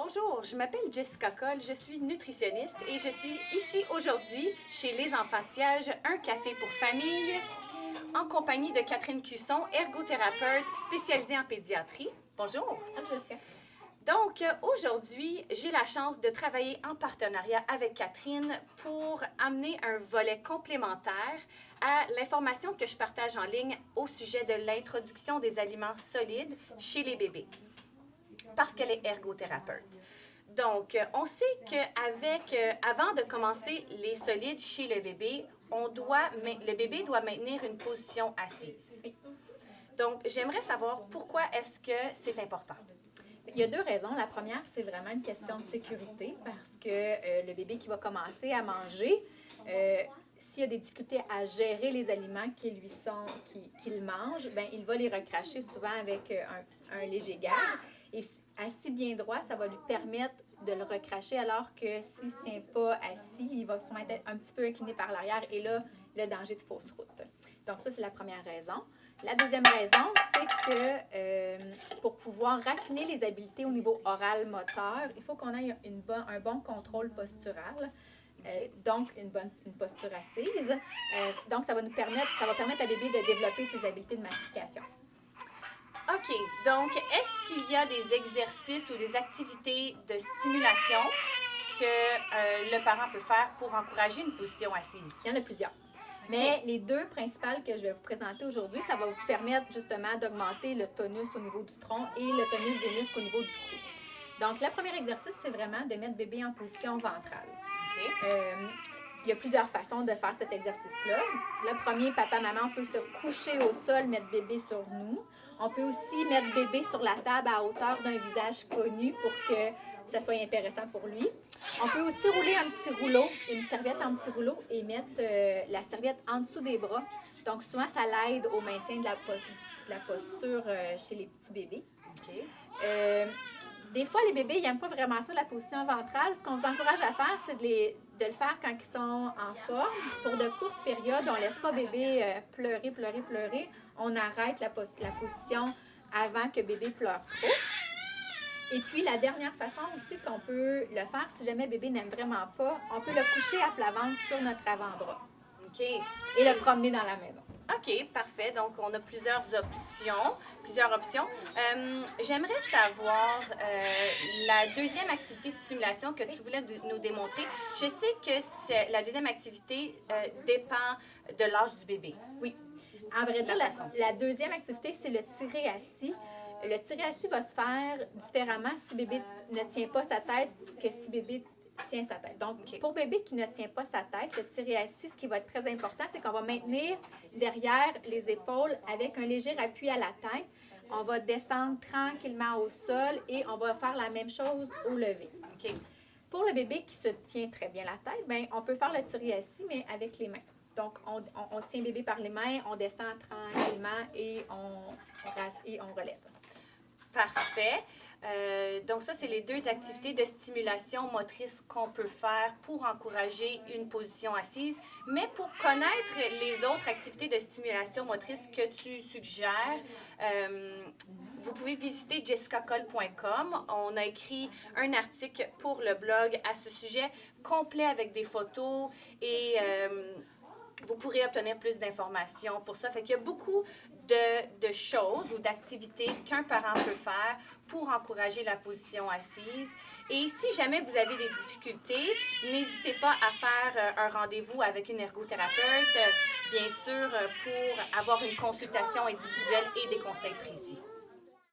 Bonjour, je m'appelle Jessica Coll, je suis nutritionniste et je suis ici aujourd'hui chez Les Enfantillages, un café pour famille, en compagnie de Catherine Cusson, ergothérapeute spécialisée en pédiatrie. Bonjour. Bonjour Jessica. Donc, aujourd'hui, j'ai la chance de travailler en partenariat avec Catherine pour amener un volet complémentaire à l'information que je partage en ligne au sujet de l'introduction des aliments solides chez les bébés, parce qu'elle est ergothérapeute. Donc, on sait qu'avant de commencer les solides chez le bébé, le bébé doit maintenir une position assise. Donc, j'aimerais savoir pourquoi est-ce que c'est important. Il y a deux raisons. La première, c'est vraiment une question de sécurité parce que le bébé qui va commencer à manger, s'il y a des difficultés à gérer les aliments qu'il mange, ben, il va les recracher souvent avec un léger gag. Et assis bien droit, ça va lui permettre de le recracher, alors que s'il ne se tient pas assis, il va souvent être un petit peu incliné par l'arrière et là, le danger de fausse route. Donc ça, c'est la première raison. La deuxième raison, c'est que pour pouvoir raffiner les habiletés au niveau oral-moteur, il faut qu'on ait un bon contrôle postural. Donc, une posture assise. Donc, ça va permettre à bébé de développer ses habiletés de mastication. OK. Donc, est-ce qu'il y a des exercices ou des activités de stimulation que le parent peut faire pour encourager une position assise? Il y en a plusieurs. Mais les deux principales que je vais vous présenter aujourd'hui, ça va vous permettre justement d'augmenter le tonus au niveau du tronc et le tonus des muscles au niveau du cou. Donc, le premier exercice, c'est vraiment de mettre bébé en position ventrale. OK. Il y a plusieurs façons de faire cet exercice-là. Le premier, papa, maman, peut se coucher au sol, mettre bébé sur nous. On peut aussi mettre bébé sur la table à hauteur d'un visage connu pour que ça soit intéressant pour lui. On peut aussi rouler un petit rouleau, une serviette en petit rouleau et mettre la serviette en dessous des bras. Donc, souvent, ça l'aide au maintien de la posture chez les petits bébés. OK. Des fois, les bébés, ils n'aiment pas vraiment ça, la position ventrale. Ce qu'on vous encourage à faire, c'est de le faire quand ils sont en forme. Pour de courtes périodes, on ne laisse pas bébé pleurer. On arrête la position avant que bébé pleure trop. Et puis, la dernière façon aussi qu'on peut le faire, si jamais bébé n'aime vraiment pas, on peut le coucher à plat ventre sur notre avant-bras. OK. Et le promener dans la maison. OK, parfait. Donc, on a plusieurs options. J'aimerais savoir la deuxième activité de stimulation que tu voulais nous démontrer. Je sais que la deuxième activité dépend de l'âge du bébé. Oui. En vrai dire, la deuxième activité, c'est le tirer assis. Le tirer assis va se faire différemment si bébé ne tient pas sa tête que si bébé tient sa tête. Donc, Pour bébé qui ne tient pas sa tête, le tirer assis, ce qui va être très important, c'est qu'on va maintenir derrière les épaules avec un léger appui à la tête. On va descendre tranquillement au sol et on va faire la même chose au lever. OK. Pour le bébé qui se tient très bien la tête, bien, on peut faire le tirer assis, mais avec les mains. Donc, on tient bébé par les mains, on descend tranquillement et on relève. Parfait. Donc ça, c'est les deux activités de stimulation motrice qu'on peut faire pour encourager une position assise. Mais pour connaître les autres activités de stimulation motrice que tu suggères, vous pouvez visiter jessicacoll.com. On a écrit un article pour le blog à ce sujet, complet avec des photos et vous pourrez obtenir plus d'informations pour ça. Fait qu'il y a beaucoup de choses ou d'activités qu'un parent peut faire pour encourager la position assise. Et si jamais vous avez des difficultés, n'hésitez pas à faire un rendez-vous avec une ergothérapeute, bien sûr, pour avoir une consultation individuelle et des conseils précis.